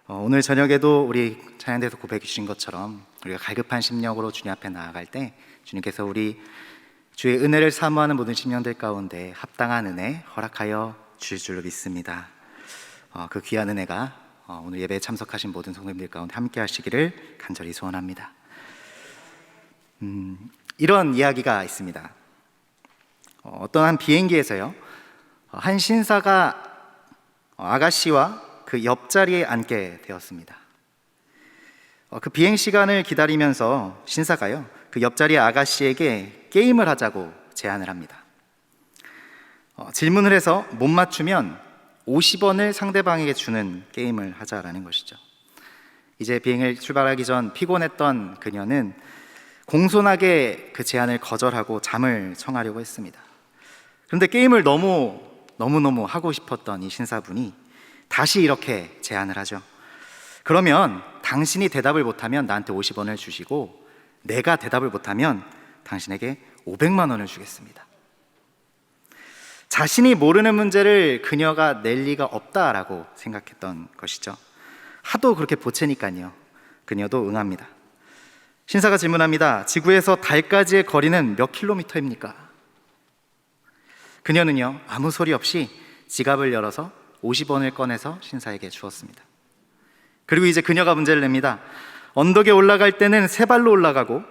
오늘 저녁에도 우리 찬양대에서 고백해 주신 것처럼 우리가 갈급한 심령으로 주님 앞에 나아갈 때 주님께서 우리 주의 은혜를 사모하는 모든 심령들 가운데 합당한 은혜 허락하여 주실 줄로 믿습니다. 그 귀한 은혜가 오늘 예배에 참석하신 모든 성도님들 가운데 함께 하시기를 간절히 소원합니다. 이런 이야기가 있습니다. 어떤 한 비행기에서요, 한 신사가 아가씨와 그 옆자리에 앉게 되었습니다. 그 비행 시간을 기다리면서 신사가요, 그 옆자리 아가씨에게 게임을 하자고 제안을 합니다. 질문을 해서 못 맞추면 50원을 상대방에게 주는 게임을 하자라는 것이죠. 이제 비행을 출발하기 전 피곤했던 그녀는 공손하게 그 제안을 거절하고 잠을 청하려고 했습니다. 그런데 게임을 너무너무 하고 싶었던 이 신사분이 다시 이렇게 제안을 하죠. 그러면 당신이 대답을 못하면 나한테 50원을 주시고, 내가 대답을 못하면 당신에게 500만 원을 주겠습니다. 자신이 모르는 문제를 그녀가 낼 리가 없다라고 생각했던 것이죠. 하도 그렇게 보채니까요, 그녀도 응합니다. 신사가 질문합니다. 지구에서 달까지의 거리는 몇 킬로미터입니까? 그녀는요, 아무 소리 없이 지갑을 열어서 50원을 꺼내서 신사에게 주었습니다. 그리고 이제 그녀가 문제를 냅니다. 언덕에 올라갈 때는 3발로 올라가고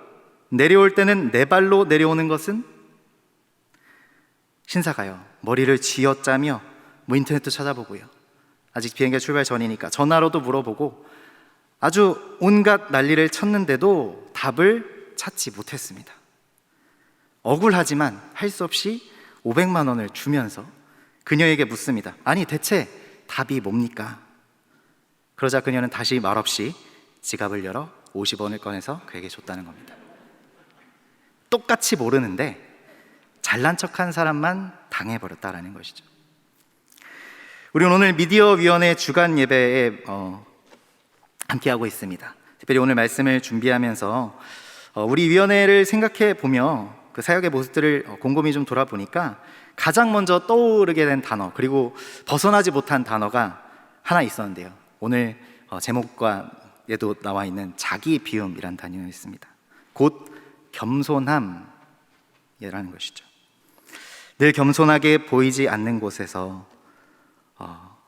내려올 때는 4발로 내려오는 것은? 신사가요, 머리를 쥐어짜며 인터넷도 찾아보고요, 아직 비행기가 출발 전이니까 전화로도 물어보고 아주 온갖 난리를 쳤는데도 답을 찾지 못했습니다. 억울하지만 할 수 없이 500만 원을 주면서 그녀에게 묻습니다. 아니, 대체 답이 뭡니까? 그러자 그녀는 다시 말없이 지갑을 열어 50원을 꺼내서 그에게 줬다는 겁니다. 똑같이 모르는데 잘난 척한 사람만 당해버렸다라는 것이죠. 우리는 오늘 미디어위원회 주간 예배에 함께하고 있습니다. 특별히 오늘 말씀을 준비하면서 우리 위원회를 생각해 보며 그 사역의 모습들을 곰곰이 좀 돌아보니까 가장 먼저 떠오르게 된 단어, 그리고 벗어나지 못한 단어가 하나 있었는데요, 오늘 제목과에도 나와 있는 자기 비움이라는 단어가 있습니다. 곧 겸손함이라는 것이죠. 늘 겸손하게 보이지 않는 곳에서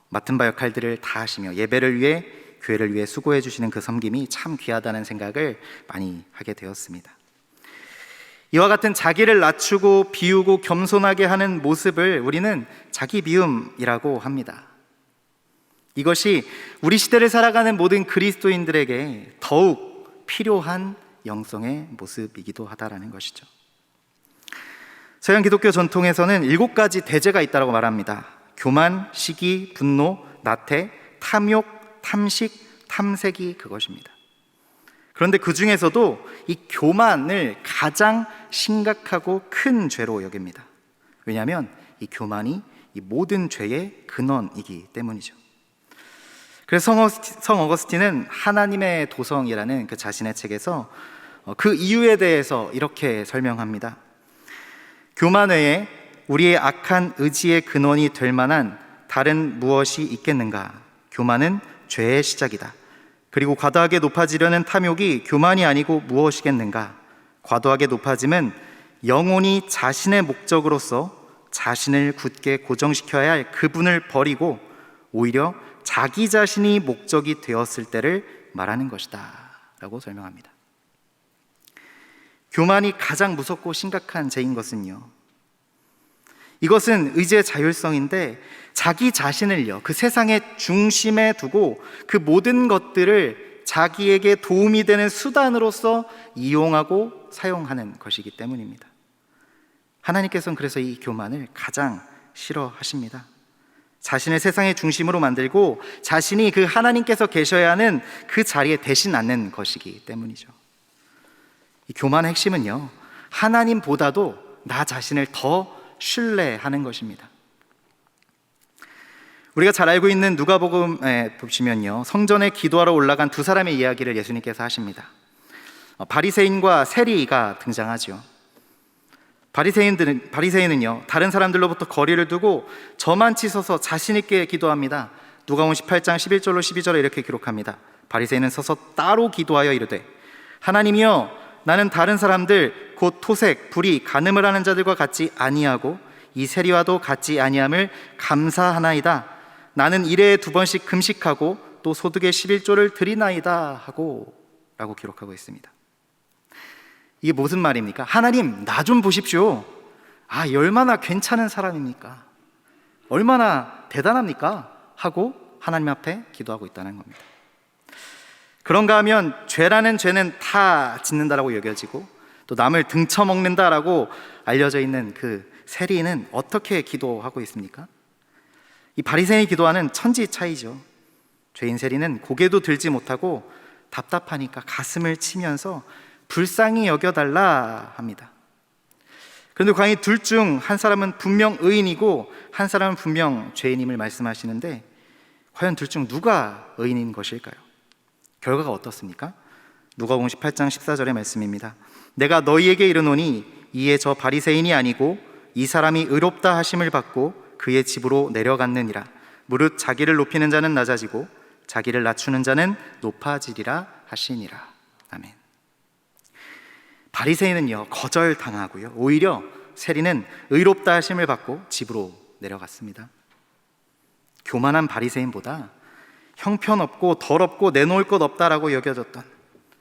맡은 바 역할들을 다 하시며 예배를 위해, 교회를 위해 수고해 주시는 그 섬김이 참 귀하다는 생각을 많이 하게 되었습니다. 이와 같은 자기를 낮추고 비우고 겸손하게 하는 모습을 우리는 자기 비움이라고 합니다. 이것이 우리 시대를 살아가는 모든 그리스도인들에게 더욱 필요한 영성의 모습이기도 하다라는 것이죠. 서양 기독교 전통에서는 7가지 대제가 있다고 말합니다. 교만, 시기, 분노, 나태, 탐욕, 탐식, 탐색이 그것입니다. 그런데 그 중에서도 이 교만을 가장 심각하고 큰 죄로 여깁니다. 왜냐하면 이 교만이 이 모든 죄의 근원이기 때문이죠. 그래서 성 어거스틴은 하나님의 도성이라는 그 자신의 책에서 그 이유에 대해서 이렇게 설명합니다. 교만 외에 우리의 악한 의지의 근원이 될 만한 다른 무엇이 있겠는가? 교만은 죄의 시작이다. 그리고 과도하게 높아지려는 탐욕이 교만이 아니고 무엇이겠는가? 과도하게 높아짐은 영혼이 자신의 목적으로서 자신을 굳게 고정시켜야 할 그분을 버리고 오히려 자기 자신이 목적이 되었을 때를 말하는 것이다 라고 설명합니다. 교만이 가장 무섭고 심각한 죄인 것은요, 이것은 의지의 자율성인데 자기 자신을요, 그 세상의 중심에 두고 그 모든 것들을 자기에게 도움이 되는 수단으로서 이용하고 사용하는 것이기 때문입니다. 하나님께서는 그래서 이 교만을 가장 싫어하십니다. 자신을 세상의 중심으로 만들고 자신이 그 하나님께서 계셔야 하는 그 자리에 대신 앉는 것이기 때문이죠. 이 교만의 핵심은요, 하나님보다도 나 자신을 더 신뢰하는 것입니다. 우리가 잘 알고 있는 누가복음에 보시면요, 성전에 기도하러 올라간 2사람의 이야기를 예수님께서 하십니다. 바리새인과 세리가 등장하죠. 바리새인은요, 다른 사람들로부터 거리를 두고 저만 치서서 자신 있게 기도합니다. 누가복음 18장 11절로 12절에 이렇게 기록합니다. 바리새인은 서서 따로 기도하여 이르되 하나님이여, 나는 다른 사람들 곧 토색, 불의, 간음을 하는 자들과 같지 아니하고 이 세리와도 같지 아니함을 감사하나이다. 나는 일회에 2번씩 금식하고 또 소득의 11조를 드리나이다 하고 라고 기록하고 있습니다. 이게 무슨 말입니까? 하나님, 나 좀 보십시오. 얼마나 괜찮은 사람입니까? 얼마나 대단합니까? 하고 하나님 앞에 기도하고 있다는 겁니다. 그런가 하면 죄라는 죄는 다 짓는다라고 여겨지고 또 남을 등쳐먹는다라고 알려져 있는 그 세리는 어떻게 기도하고 있습니까? 이 바리새인이 기도하는 천지 차이죠. 죄인 세리는 고개도 들지 못하고 답답하니까 가슴을 치면서 불쌍히 여겨달라 합니다. 그런데 과연 둘 중 한 사람은 분명 의인이고 한 사람은 분명 죄인임을 말씀하시는데 과연 둘 중 누가 의인인 것일까요? 결과가 어떻습니까? 누가복음 18장 14절의 말씀입니다. 내가 너희에게 이르노니 이에 저 바리새인이 아니고 이 사람이 의롭다 하심을 받고 그의 집으로 내려갔느니라. 무릇 자기를 높이는 자는 낮아지고 자기를 낮추는 자는 높아지리라 하시니라. 아멘. 바리새인은요 거절당하고요, 오히려 세리는 의롭다 하심을 받고 집으로 내려갔습니다. 교만한 바리새인보다 형편없고 더럽고 내놓을 것 없다라고 여겨졌던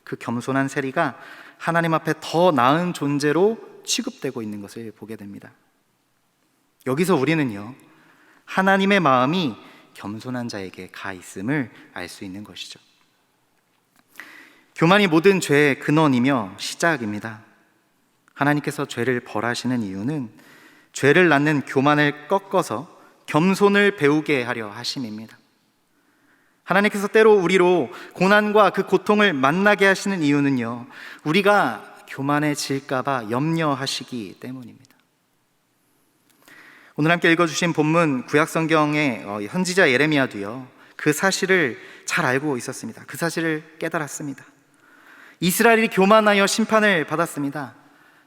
그 겸손한 세리가 하나님 앞에 더 나은 존재로 취급되고 있는 것을 보게 됩니다. 여기서 우리는요 하나님의 마음이 겸손한 자에게 가 있음을 알 수 있는 것이죠. 교만이 모든 죄의 근원이며 시작입니다. 하나님께서 죄를 벌하시는 이유는 죄를 낳는 교만을 꺾어서 겸손을 배우게 하려 하심입니다. 하나님께서 때로 우리로 고난과 그 고통을 만나게 하시는 이유는요 우리가 교만해질까 봐 염려하시기 때문입니다. 오늘 함께 읽어주신 본문 구약성경의 선지자 예레미야도요 그 사실을 잘 알고 있었습니다. 그 사실을 깨달았습니다. 이스라엘이 교만하여 심판을 받았습니다.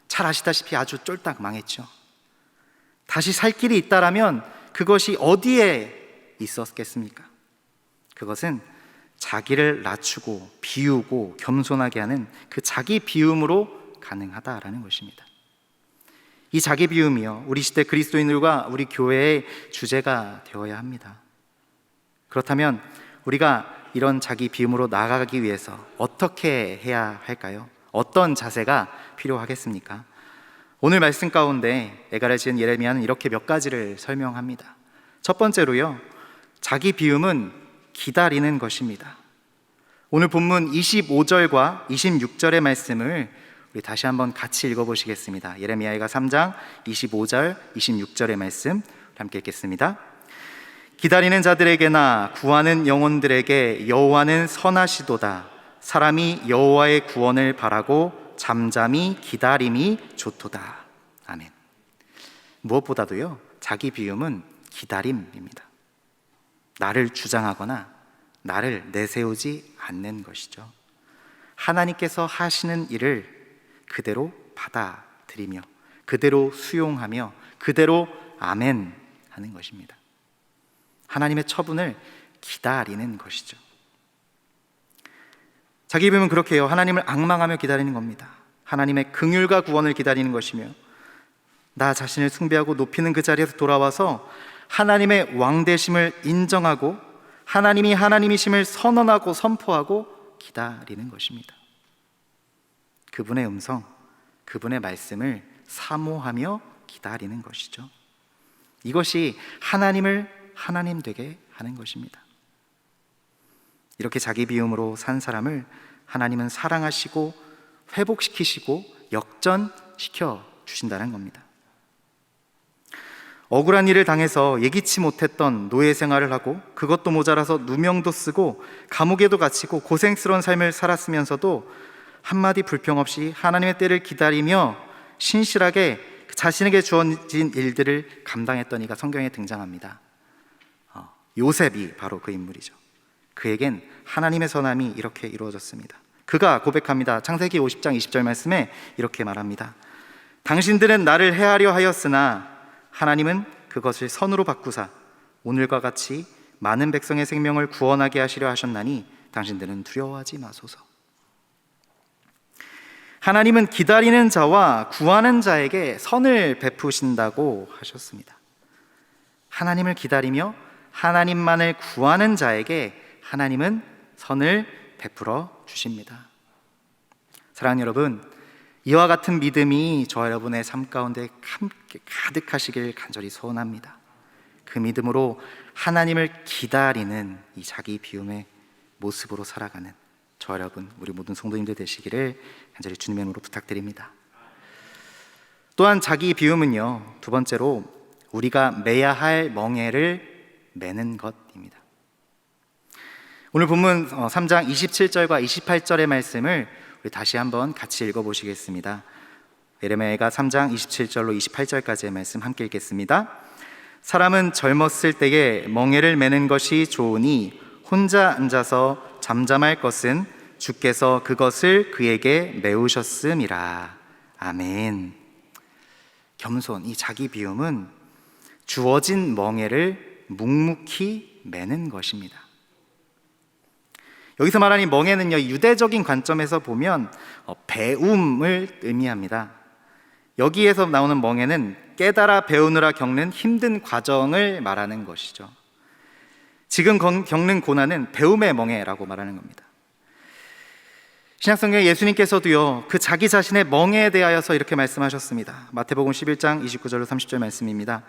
잘 아시다시피 아주 쫄딱 망했죠. 다시 살 길이 있다라면 그것이 어디에 있었겠습니까? 그것은 자기를 낮추고 비우고 겸손하게 하는 그 자기 비움으로 가능하다라는 것입니다. 이 자기 비움이요 우리 시대 그리스도인들과 우리 교회의 주제가 되어야 합니다. 그렇다면 우리가 이런 자기 비움으로 나아가기 위해서 어떻게 해야 할까요? 어떤 자세가 필요하겠습니까? 오늘 말씀 가운데 애가를 지은 예레미야는 이렇게 몇 가지를 설명합니다. 첫 번째로요 자기 비움은 기다리는 것입니다. 오늘 본문 25절과 26절의 말씀을 우리 다시 한번 같이 읽어보시겠습니다. 예레미야가 3장 25절 26절의 말씀 함께 읽겠습니다. 기다리는 자들에게나 구하는 영혼들에게 여호와는 선하시도다. 사람이 여호와의 구원을 바라고 잠잠히 기다림이 좋도다. 아멘. 무엇보다도요 자기 비움은 기다림입니다. 나를 주장하거나 나를 내세우지 않는 것이죠. 하나님께서 하시는 일을 그대로 받아들이며 그대로 수용하며 그대로 아멘 하는 것입니다. 하나님의 처분을 기다리는 것이죠. 자기 비움은 그렇게 해요. 하나님을 앙망하며 기다리는 겁니다. 하나님의 긍휼과 구원을 기다리는 것이며 나 자신을 숭배하고 높이는 그 자리에서 돌아와서 하나님의 왕되심을 인정하고 하나님이 하나님이심을 선언하고 선포하고 기다리는 것입니다. 그분의 음성, 그분의 말씀을 사모하며 기다리는 것이죠. 이것이 하나님을 하나님 되게 하는 것입니다. 이렇게 자기 비움으로 산 사람을 하나님은 사랑하시고 회복시키시고 역전시켜 주신다는 겁니다. 억울한 일을 당해서 예기치 못했던 노예 생활을 하고 그것도 모자라서 누명도 쓰고 감옥에도 갇히고 고생스러운 삶을 살았으면서도 한마디 불평 없이 하나님의 때를 기다리며 신실하게 자신에게 주어진 일들을 감당했던 이가 성경에 등장합니다. 요셉이 바로 그 인물이죠. 그에겐 하나님의 선함이 이렇게 이루어졌습니다. 그가 고백합니다. 창세기 50장 20절 말씀에 이렇게 말합니다. 당신들은 나를 해하려 하였으나 하나님은 그것을 선으로 바꾸사 오늘과 같이 많은 백성의 생명을 구원하게 하시려 하셨나니 당신들은 두려워하지 마소서. 하나님은 기다리는 자와 구하는 자에게 선을 베푸신다고 하셨습니다. 하나님을 기다리며 하나님만을 구하는 자에게 하나님은 선을 베풀어 주십니다. 사랑하는 여러분, 이와 같은 믿음이 저와 여러분의 삶 가운데 함께 가득하시길 간절히 소원합니다. 그 믿음으로 하나님을 기다리는 이 자기 비움의 모습으로 살아가는 저와 여러분, 우리 모든 성도님들 되시기를 간절히 주님의 이름으로 부탁드립니다. 또한 자기 비움은요, 두 번째로 우리가 매야 할 멍에를 매는 것입니다. 오늘 본문 3장 27절과 28절의 말씀을 우리 다시 한번 같이 읽어보시겠습니다. 예레미야가 3장 27절로 28절까지의 말씀 함께 읽겠습니다. 사람은 젊었을 때에 멍에를 매는 것이 좋으니 혼자 앉아서 잠잠할 것은 주께서 그것을 그에게 메우셨음이라. 아멘. 겸손, 이 자기 비움은 주어진 멍에를 묵묵히 매는 것입니다. 여기서 말하는 멍에는요, 유대적인 관점에서 보면 배움을 의미합니다. 여기에서 나오는 멍에는 깨달아 배우느라 겪는 힘든 과정을 말하는 것이죠. 지금 겪는 고난은 배움의 멍에라고 말하는 겁니다. 신약성경에 예수님께서도요, 그 자기 자신의 멍에에 대하여서 이렇게 말씀하셨습니다. 마태복음 11장 29절로 30절 말씀입니다.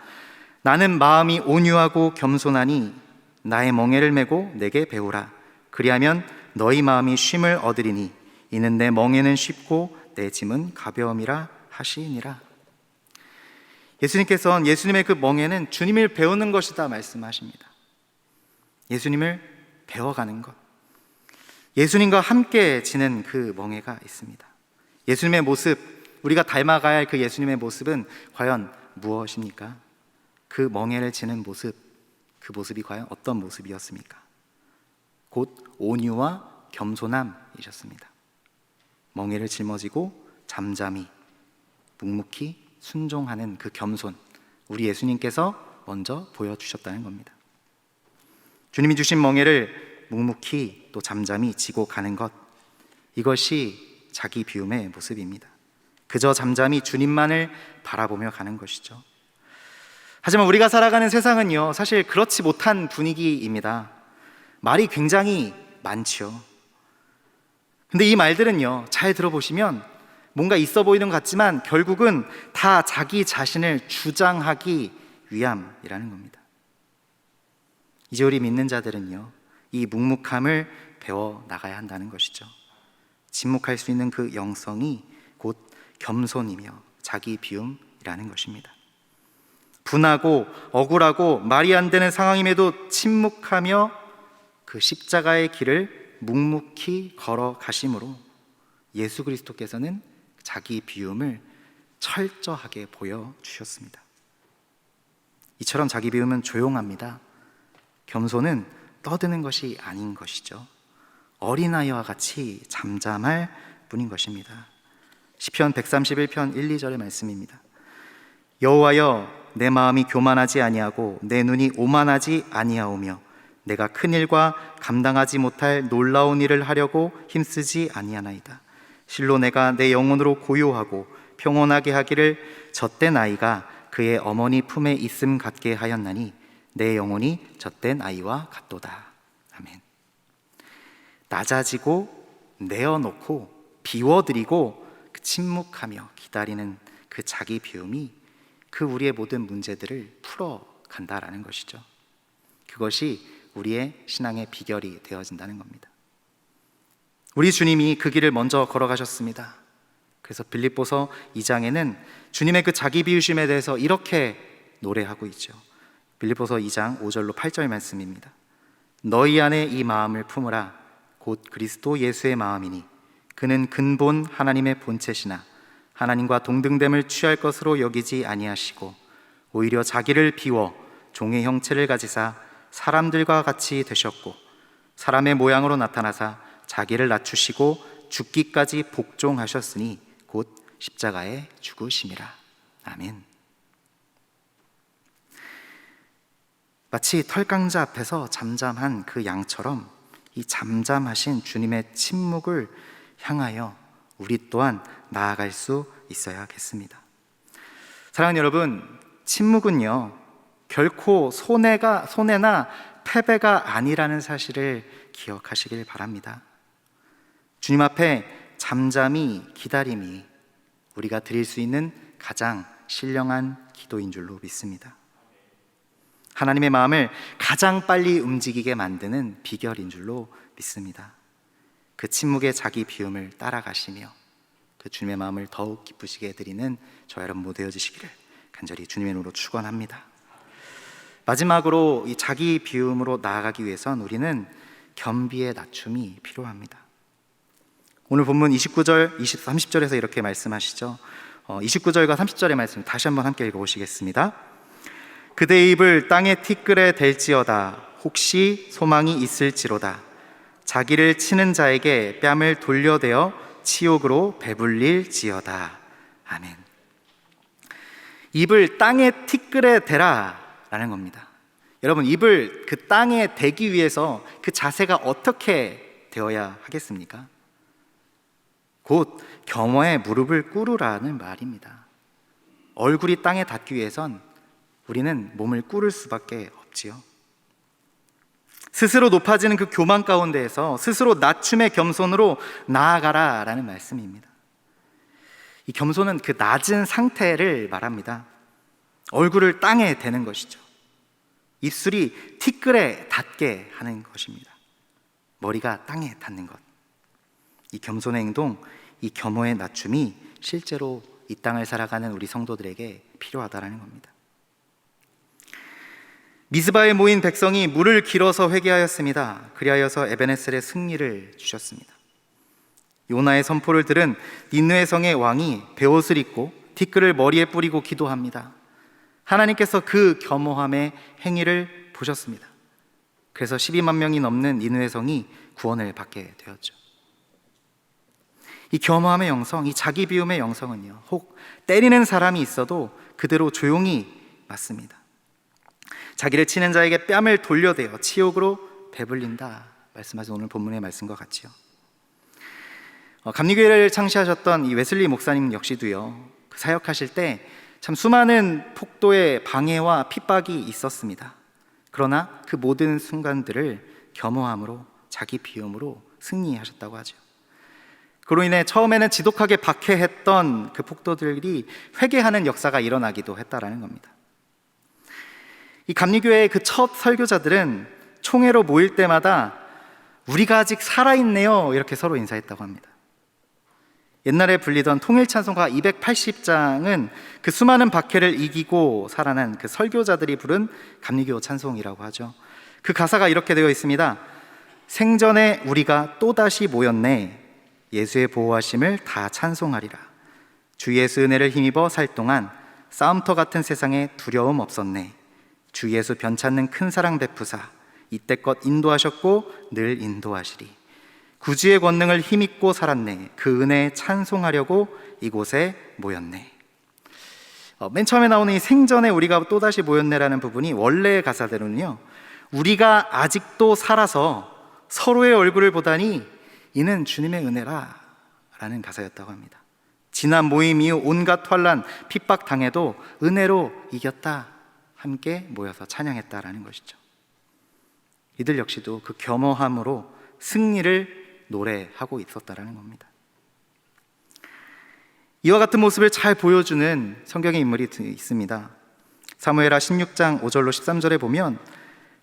나는 마음이 온유하고 겸손하니 나의 멍에를 메고 내게 배우라. 그리하면 너희 마음이 쉼을 얻으리니 이는 내 멍에는 쉽고 내 짐은 가벼움이라 하시니라. 예수님께서는 예수님의 그 멍에는 주님을 배우는 것이다 말씀하십니다. 예수님을 배워가는 것, 예수님과 함께 지는 그 멍에가 있습니다. 예수님의 모습, 우리가 닮아가야 할 그 예수님의 모습은 과연 무엇입니까? 그 멍에를 지는 모습, 그 모습이 과연 어떤 모습이었습니까? 곧 온유와 겸손함이셨습니다. 멍에를 짊어지고 잠잠히 묵묵히 순종하는 그 겸손, 우리 예수님께서 먼저 보여주셨다는 겁니다. 주님이 주신 멍에를 묵묵히 또 잠잠히 지고 가는 것, 이것이 자기 비움의 모습입니다. 그저 잠잠히 주님만을 바라보며 가는 것이죠. 하지만 우리가 살아가는 세상은요, 사실 그렇지 못한 분위기입니다. 말이 굉장히 많죠. 근데 이 말들은요, 잘 들어보시면 뭔가 있어 보이는 것 같지만 결국은 다 자기 자신을 주장하기 위함이라는 겁니다. 이제 우리 믿는 자들은요, 이 묵묵함을 배워 나가야 한다는 것이죠. 침묵할 수 있는 그 영성이 곧 겸손이며 자기 비움이라는 것입니다. 분하고 억울하고 말이 안 되는 상황임에도 침묵하며 그 십자가의 길을 묵묵히 걸어가심으로 예수 그리스도께서는 자기 비움을 철저하게 보여주셨습니다. 이처럼 자기 비움은 조용합니다. 겸손은 떠드는 것이 아닌 것이죠. 어린아이와 같이 잠잠할 뿐인 것입니다. 시편 131편 1, 2절의 말씀입니다. 여호와여, 내 마음이 교만하지 아니하고 내 눈이 오만하지 아니하오며 내가 큰 일과 감당하지 못할 놀라운 일을 하려고 힘쓰지 아니하나이다. 실로 내가 내 영혼으로 고요하고 평온하게 하기를 젖된 아이가 그의 어머니 품에 있음 같게 하였나니 내 영혼이 젖된 아이와 같도다. 아멘. 낮아지고 내어놓고 비워드리고 침묵하며 기다리는 그 자기 비움이 그 우리의 모든 문제들을 풀어간다라는 것이죠. 그것이 우리의 신앙의 비결이 되어진다는 겁니다. 우리 주님이 그 길을 먼저 걸어가셨습니다. 그래서 빌립보서 2장에는 주님의 그 자기 비우심에 대해서 이렇게 노래하고 있죠. 빌립보서 2장 5절로 8절 말씀입니다. 너희 안에 이 마음을 품으라. 곧 그리스도 예수의 마음이니 그는 근본 하나님의 본체시나 하나님과 동등됨을 취할 것으로 여기지 아니하시고 오히려 자기를 비워 종의 형체를 가지사 사람들과 같이 되셨고 사람의 모양으로 나타나사 자기를 낮추시고 죽기까지 복종하셨으니 곧 십자가에 죽으심이라. 아멘. 마치 털강자 앞에서 잠잠한 그 양처럼 이 잠잠하신 주님의 침묵을 향하여 우리 또한 나아갈 수 있어야겠습니다. 사랑하는 여러분, 침묵은요 결코 손해나 패배가 아니라는 사실을 기억하시길 바랍니다. 주님 앞에 잠잠히 기다림이 우리가 드릴 수 있는 가장 신령한 기도인 줄로 믿습니다. 하나님의 마음을 가장 빨리 움직이게 만드는 비결인 줄로 믿습니다. 그 침묵의 자기 비움을 따라가시며 그 주님의 마음을 더욱 기쁘시게 해드리는 저와 여러분 모두 되어주시기를 간절히 주님의 이름으로 축원합니다. 마지막으로 이 자기 비움으로 나아가기 위해선 우리는 겸비의 낮춤이 필요합니다. 오늘 본문 29절, 30절에서 이렇게 말씀하시죠. 29절과 30절의 말씀 다시 한번 함께 읽어보시겠습니다. 그대의 입을 땅에 티끌에 댈지어다. 혹시 소망이 있을지로다. 자기를 치는 자에게 뺨을 돌려대어 치욕으로 배불릴지어다. 아멘. 입을 땅에 티끌에 대라 라는 겁니다. 여러분, 입을 그 땅에 대기 위해서 그 자세가 어떻게 되어야 하겠습니까? 곧 겸허에 무릎을 꿇으라는 말입니다. 얼굴이 땅에 닿기 위해선 우리는 몸을 꿇을 수밖에 없지요. 스스로 높아지는 그 교만 가운데에서 스스로 낮춤의 겸손으로 나아가라 라는 말씀입니다. 이 겸손은 그 낮은 상태를 말합니다. 얼굴을 땅에 대는 것이죠. 입술이 티끌에 닿게 하는 것입니다. 머리가 땅에 닿는 것. 이 겸손의 행동, 이 겸허의 낮춤이 실제로 이 땅을 살아가는 우리 성도들에게 필요하다는 겁니다. 미스바에 모인 백성이 물을 길어서 회개하였습니다. 그리하여서 에베네셀의 승리를 주셨습니다. 요나의 선포를 들은 니느웨 성의 왕이 베옷을 입고 티끌을 머리에 뿌리고 기도합니다. 하나님께서 그 겸허함의 행위를 보셨습니다. 그래서 12만 명이 넘는 니느웨 성이 구원을 받게 되었죠. 이 겸허함의 영성, 이 자기 비움의 영성은요, 혹 때리는 사람이 있어도 그대로 조용히 맞습니다. 자기를 치는 자에게 뺨을 돌려대어 치욕으로 배불린다 말씀하신 오늘 본문의 말씀과 같지요. 감리교회를 창시하셨던 이 웨슬리 목사님 역시도요, 그 사역하실 때 참 수많은 폭도의 방해와 핍박이 있었습니다. 그러나 그 모든 순간들을 겸허함으로 자기 비움으로 승리하셨다고 하죠. 그로 인해 처음에는 지독하게 박해했던 그 폭도들이 회개하는 역사가 일어나기도 했다라는 겁니다. 이 감리교회의 그 첫 설교자들은 총회로 모일 때마다 우리가 아직 살아있네요 이렇게 서로 인사했다고 합니다. 옛날에 불리던 통일찬송가 280장은 그 수많은 박해를 이기고 살아난 그 설교자들이 부른 감리교 찬송이라고 하죠. 그 가사가 이렇게 되어 있습니다. 생전에 우리가 또다시 모였네. 예수의 보호하심을 다 찬송하리라. 주 예수 은혜를 힘입어 살 동안 싸움터 같은 세상에 두려움 없었네. 주 예수 변찮는 큰 사랑 베푸사 이때껏 인도하셨고 늘 인도하시리. 구주의 권능을 힘입고 살았네. 그 은혜에 찬송하려고 이곳에 모였네. 맨 처음에 나오는 이 생전에 우리가 또다시 모였네라는 부분이 원래의 가사대로는요, 우리가 아직도 살아서 서로의 얼굴을 보다니 이는 주님의 은혜라 라는 가사였다고 합니다. 지난 모임 이후 온갖 환난 핍박 당해도 은혜로 이겼다, 함께 모여서 찬양했다라는 것이죠. 이들 역시도 그 겸허함으로 승리를 노래하고 있었다라는 겁니다. 이와 같은 모습을 잘 보여주는 성경의 인물이 있습니다. 사무엘하 16장 5절로 13절에 보면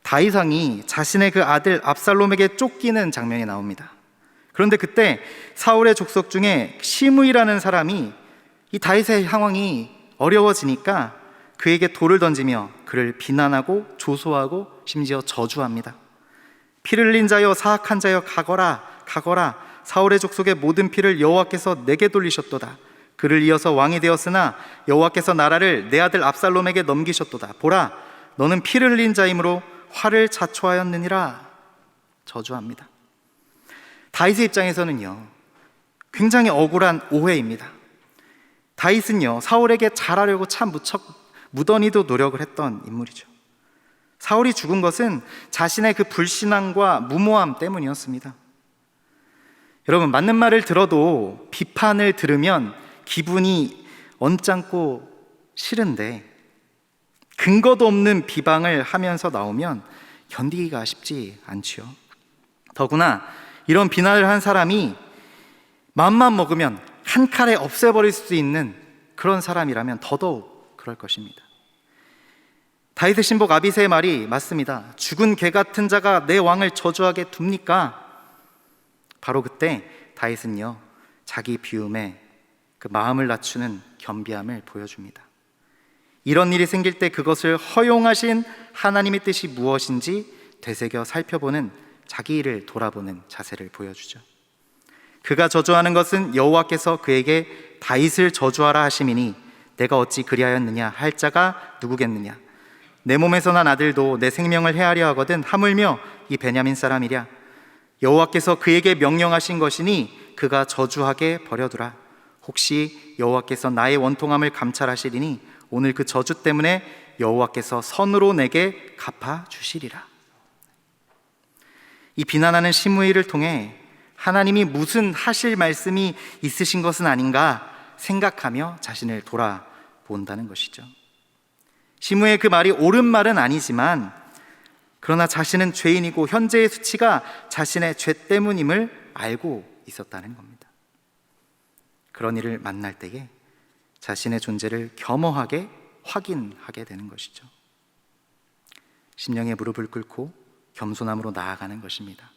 다윗 왕이 자신의 그 아들 압살롬에게 쫓기는 장면이 나옵니다. 그런데 그때 사울의 족속 중에 시므이라는 사람이 이 다윗의 상황이 어려워지니까 그에게 돌을 던지며 그를 비난하고 조소하고 심지어 저주합니다. 피를 흘린 자여 사악한 자여 가거라 가거라. 사울의 족속의 모든 피를 여호와께서 내게 돌리셨도다. 그를 이어서 왕이 되었으나 여호와께서 나라를 내 아들 압살롬에게 넘기셨도다. 보라, 너는 피를 흘린 자이므로 화를 자초하였느니라. 저주합니다. 다윗의 입장에서는요, 굉장히 억울한 오해입니다. 다윗은요, 사울에게 잘하려고 참 무척 무던히도 노력을 했던 인물이죠. 사울이 죽은 것은 자신의 그 불신앙과 무모함 때문이었습니다. 여러분, 맞는 말을 들어도 비판을 들으면 기분이 언짢고 싫은데, 근거도 없는 비방을 하면서 나오면 견디기가 쉽지 않지요. 더구나 이런 비난을 한 사람이 마음만 먹으면 한 칼에 없애버릴 수 있는 그런 사람이라면 더더욱 그럴 것입니다. 다윗의 신복 아비새의 말이 맞습니다. 죽은 개 같은 자가 내 왕을 저주하게 둡니까? 바로 그때 다윗은요, 자기 비움에 그 마음을 낮추는 겸비함을 보여줍니다. 이런 일이 생길 때 그것을 허용하신 하나님의 뜻이 무엇인지 되새겨 살펴보는, 자기 일을 돌아보는 자세를 보여주죠. 그가 저주하는 것은 여호와께서 그에게 다윗을 저주하라 하심이니 내가 어찌 그리하였느냐 할 자가 누구겠느냐. 내 몸에서 난 아들도 내 생명을 해하려 하거든 하물며 이 베냐민 사람이랴. 여호와께서 그에게 명령하신 것이니 그가 저주하게 버려두라. 혹시 여호와께서 나의 원통함을 감찰하시리니 오늘 그 저주 때문에 여호와께서 선으로 내게 갚아주시리라. 이 비난하는 시므이를 통해 하나님이 무슨 하실 말씀이 있으신 것은 아닌가 생각하며 자신을 돌아본다는 것이죠. 시므이의 그 말이 옳은 말은 아니지만, 그러나 자신은 죄인이고 현재의 수치가 자신의 죄 때문임을 알고 있었다는 겁니다. 그런 일을 만날 때에 자신의 존재를 겸허하게 확인하게 되는 것이죠. 심령의 무릎을 꿇고 겸손함으로 나아가는 것입니다.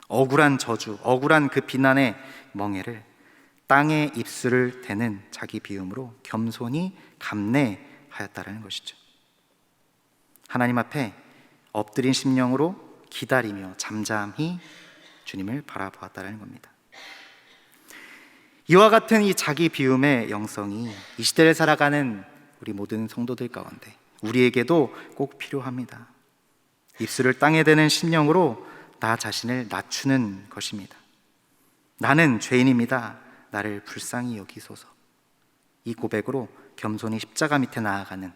억울한 저주, 억울한 그 비난의 멍에를 땅에 입술을 대는 자기 비움으로 겸손히 감내하였다는 것이죠. 하나님 앞에 엎드린 심령으로 기다리며 잠잠히 주님을 바라보았다는 겁니다. 이와 같은 이 자기 비움의 영성이 이 시대를 살아가는 우리 모든 성도들 가운데 우리에게도 꼭 필요합니다. 입술을 땅에 대는 심령으로 나 자신을 낮추는 것입니다. 나는 죄인입니다. 나를 불쌍히 여기소서. 이 고백으로 겸손히 십자가 밑에 나아가는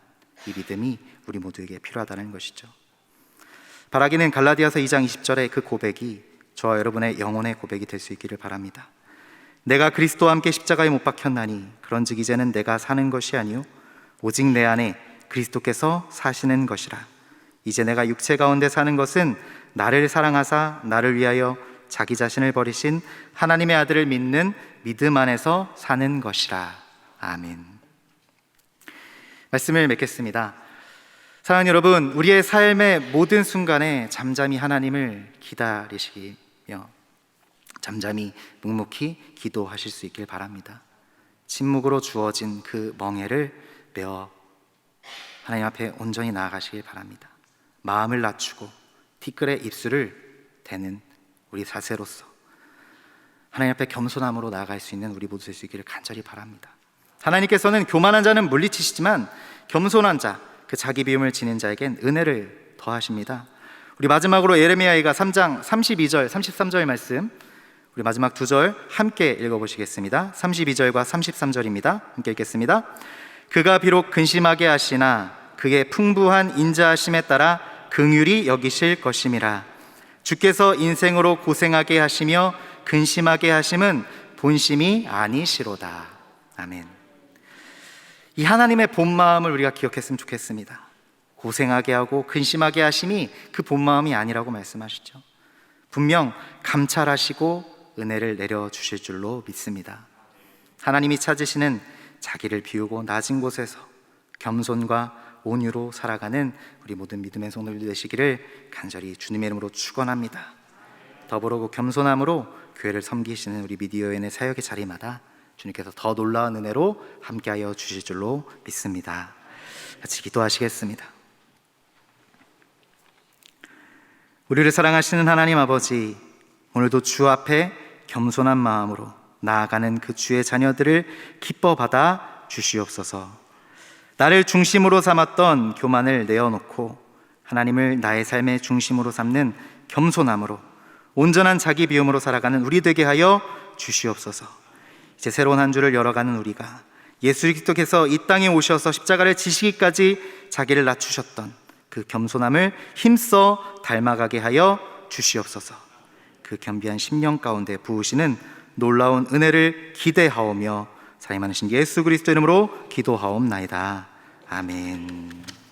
이 믿음이 우리 모두에게 필요하다는 것이죠. 바라기는 갈라디아서 2장 20절의 그 고백이 저와 여러분의 영혼의 고백이 될 수 있기를 바랍니다. 내가 그리스도와 함께 십자가에 못 박혔나니 그런즉 이제는 내가 사는 것이 아니요 오직 내 안에 그리스도께서 사시는 것이라. 이제 내가 육체 가운데 사는 것은 나를 사랑하사 나를 위하여 자기 자신을 버리신 하나님의 아들을 믿는 믿음 안에서 사는 것이라. 아멘. 말씀을 맺겠습니다. 사랑하는 여러분, 우리의 삶의 모든 순간에 잠잠히 하나님을 기다리시며 잠잠히 묵묵히 기도하실 수 있길 바랍니다. 침묵으로 주어진 그 멍에를 메어 하나님 앞에 온전히 나아가시길 바랍니다. 마음을 낮추고 티끌에 입술을 대는 우리 자세로서 하나님 앞에 겸손함으로 나아갈 수 있는 우리 모두 될 수 있기를 간절히 바랍니다. 하나님께서는 교만한 자는 물리치시지만 겸손한 자, 그 자기 비움을 지닌 자에겐 은혜를 더하십니다. 우리 마지막으로 예레미야가 3장 32절 33절 말씀, 우리 마지막 두 절 함께 읽어보시겠습니다. 32절과 33절입니다. 함께 읽겠습니다. 그가 비록 근심하게 하시나 그의 풍부한 인자하심에 따라 긍휼히 여기실 것임이라. 주께서 인생으로 고생하게 하시며 근심하게 하심은 본심이 아니시로다. 아멘. 이 하나님의 본 마음을 우리가 기억했으면 좋겠습니다. 고생하게 하고 근심하게 하심이 그 본 마음이 아니라고 말씀하시죠. 분명 감찰하시고 은혜를 내려주실 줄로 믿습니다. 하나님이 찾으시는 자기를 비우고 낮은 곳에서 겸손과 온유로 살아가는 우리 모든 믿음의 성도들 되시기를 간절히 주님의 이름으로 축원합니다. 더불어 그 겸손함으로 교회를 섬기시는 우리 미디어연의 사역의 자리마다 주님께서 더 놀라운 은혜로 함께하여 주실 줄로 믿습니다. 같이 기도하시겠습니다. 우리를 사랑하시는 하나님 아버지, 오늘도 주 앞에 겸손한 마음으로 나아가는 그 주의 자녀들을 기뻐 받아 주시옵소서. 나를 중심으로 삼았던 교만을 내어놓고 하나님을 나의 삶의 중심으로 삼는 겸손함으로 온전한 자기 비움으로 살아가는 우리 되게 하여 주시옵소서. 이제 새로운 한 주를 열어가는 우리가 예수 그리스도께서 이 땅에 오셔서 십자가를 지시기까지 자기를 낮추셨던 그 그 겸손함을 힘써 닮아가게 하여 주시옵소서. 그 겸비한 심령 가운데 부으시는 놀라운 은혜를 기대하오며 사랑이 많으신 예수 그리스도 이름으로 기도하옵나이다. 아멘.